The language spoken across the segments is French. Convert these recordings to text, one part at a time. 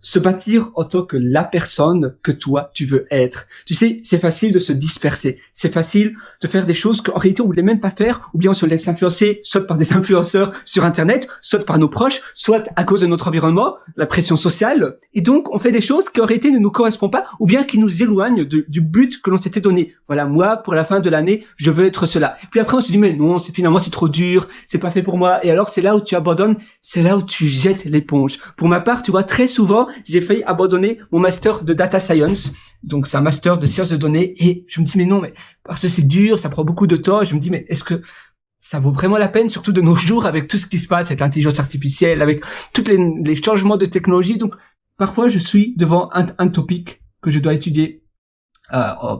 se bâtir en tant que la personne que toi tu veux être. Tu sais, c'est facile de se disperser. C'est facile de faire des choses qu'en réalité on voulait même pas faire, ou bien on se laisse influencer soit par des influenceurs sur Internet, soit par nos proches, soit à cause de notre environnement, la pression sociale. Et donc on fait des choses qui en réalité ne nous correspondent pas, ou bien qui nous éloignent du but que l'on s'était donné. Voilà, moi pour la fin de l'année, je veux être cela. Puis après on se dit mais non, finalement c'est trop dur, c'est pas fait pour moi. Et alors c'est là où tu abandonnes, c'est là où tu jettes l'éponge. Pour ma part, tu vois, très souvent, j'ai failli abandonner mon master de data science. Donc, c'est un master de sciences de données. Et je me dis, mais non, mais parce que c'est dur, ça prend beaucoup de temps. Et je me dis, mais est-ce que ça vaut vraiment la peine, surtout de nos jours, avec tout ce qui se passe, avec l'intelligence artificielle, avec tous les changements de technologie. Donc, parfois, je suis devant un topic que je dois étudier.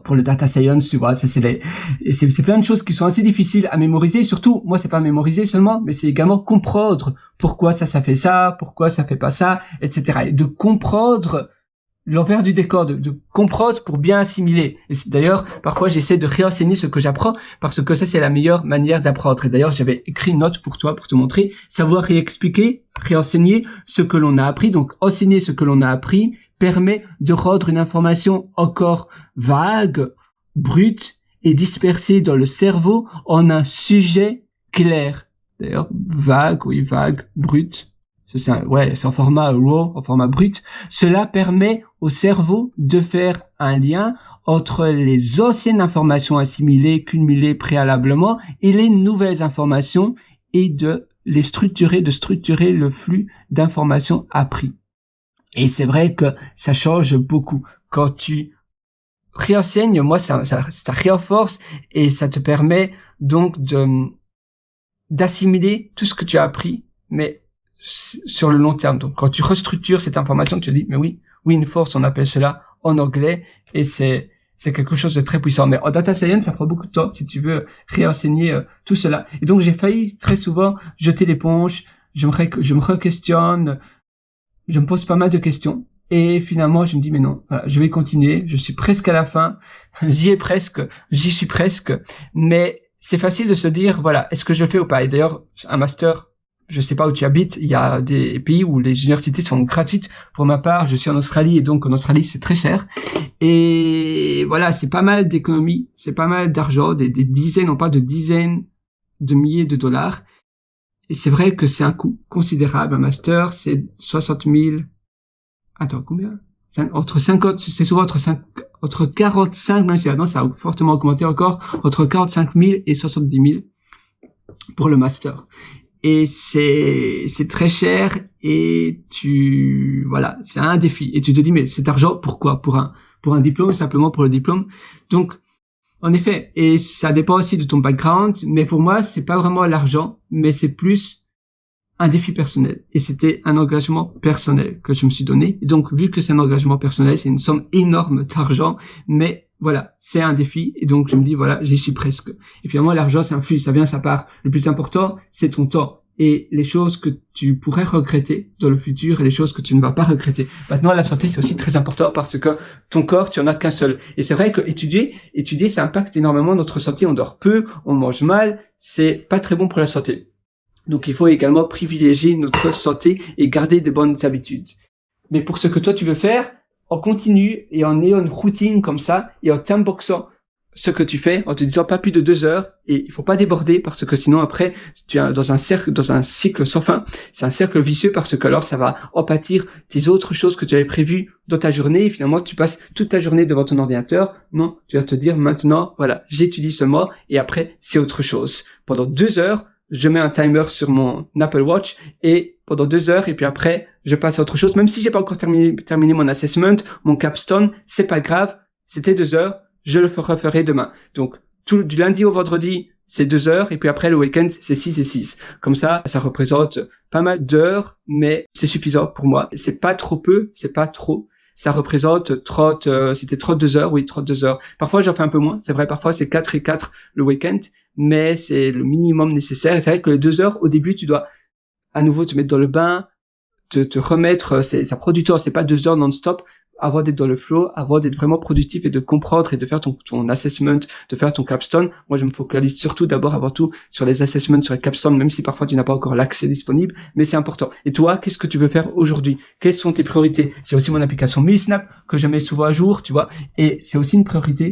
Pour le data science, tu vois, c'est plein de choses qui sont assez difficiles à mémoriser. Surtout, moi, c'est pas mémoriser seulement, mais c'est également comprendre pourquoi ça fait ça, pourquoi ça fait pas ça, etc. Et de comprendre l'envers du décor, de comprendre pour bien assimiler. Et d'ailleurs, parfois, j'essaie de réenseigner ce que j'apprends parce que ça, c'est la meilleure manière d'apprendre. Et d'ailleurs, j'avais écrit une note pour toi, pour te montrer, savoir réexpliquer, réenseigner ce que l'on a appris. Donc, enseigner ce que l'on a appris permet de rendre une information encore vague, brute et dispersée dans le cerveau en un sujet clair. D'ailleurs, vague, brut. C'est en format raw, en format brut. Cela permet au cerveau de faire un lien entre les anciennes informations assimilées, cumulées préalablement et les nouvelles informations et de les structurer, de structurer le flux d'informations appris. Et c'est vrai que ça change beaucoup. Quand tu réenseignes, moi, ça renforce et ça te permet donc d'assimiler tout ce que tu as appris, mais sur le long terme. Donc, quand tu restructures cette information, tu te dis, mais oui, reinforce, on appelle cela en anglais, et c'est quelque chose de très puissant. Mais en data science, ça prend beaucoup de temps si tu veux réenseigner tout cela. Et donc, j'ai failli très souvent jeter l'éponge, je me re-questionne, je me pose pas mal de questions. Et finalement, je me dis, mais non, voilà, je vais continuer. Je suis presque à la fin. J'y suis presque. Mais c'est facile de se dire, voilà, est-ce que je le fais ou pas? Et d'ailleurs, un master, je sais pas où tu habites, il y a des pays où les universités sont gratuites. Pour ma part, je suis en Australie et donc en Australie, c'est très cher. Et voilà, c'est pas mal d'économies, c'est pas mal d'argent, des dizaines, non pas de dizaines de milliers de dollars. Et c'est vrai que c'est un coût considérable. Un master, c'est 60 000. Attends, combien? Entre 50, c'est souvent entre 45, même si maintenant ça a fortement augmenté encore, entre 45 000 et 70 000 pour le master. Et c'est très cher et voilà, c'est un défi. Et tu te dis, mais cet argent, pourquoi? Pour un diplôme, simplement pour le diplôme. Donc, en effet, et ça dépend aussi de ton background, mais pour moi, c'est pas vraiment l'argent, mais c'est plus un défi personnel. Et c'était un engagement personnel que je me suis donné. Et donc, vu que c'est un engagement personnel, c'est une somme énorme d'argent, mais voilà, c'est un défi. Et donc, je me dis, voilà, j'y suis presque. Et finalement, l'argent, c'est un flux, ça vient, ça part. Le plus important, c'est ton temps. Et les choses que tu pourrais regretter dans le futur et les choses que tu ne vas pas regretter. Maintenant, la santé, c'est aussi très important parce que ton corps, tu en as qu'un seul. Et c'est vrai que étudier, ça impacte énormément notre santé. On dort peu, on mange mal, c'est pas très bon pour la santé. Donc, il faut également privilégier notre santé et garder de bonnes habitudes. Mais pour ce que toi, tu veux faire, en continu et en ayant une routine comme ça et en timeboxant ce que tu fais, en te disant pas plus de 2 heures, et il faut pas déborder parce que sinon après tu es dans un cycle sans fin. C'est un cercle vicieux parce que alors ça va en pâtir tes autres choses que tu avais prévues dans ta journée et finalement tu passes toute ta journée devant ton ordinateur. Non, tu vas te dire maintenant, voilà, j'étudie ce mois et après c'est autre chose. Pendant 2 heures, je mets un timer sur mon Apple Watch et pendant 2 heures et puis après je passe à autre chose. Même si j'ai pas encore terminé mon assessment, mon capstone, c'est pas grave, c'était 2 heures. Je le referai demain. Donc, du lundi au vendredi, c'est 2 heures, et puis après, le week-end, c'est 6 et 6. Comme ça représente pas mal d'heures, mais c'est suffisant pour moi. C'est pas trop peu, c'est pas trop. Ça représente c'était 32 heures, oui, 32 heures. Parfois, j'en fais un peu moins. C'est vrai, parfois, c'est 4 et 4 le week-end, mais c'est le minimum nécessaire. Et c'est vrai que les 2 heures, au début, tu dois à nouveau te mettre dans le bain, te remettre, ça prend du temps, c'est pas 2 heures non-stop. avant d'être dans le flow, avant d'être vraiment productif et de comprendre et de faire ton assessment, de faire ton capstone. Moi, je me focalise surtout d'abord avant tout sur les assessments, sur les capstones, même si parfois tu n'as pas encore l'accès disponible, mais c'est important. Et toi, qu'est-ce que tu veux faire aujourd'hui? Quelles sont tes priorités? J'ai aussi mon application MiSnap que je mets souvent à jour, tu vois, et c'est aussi une priorité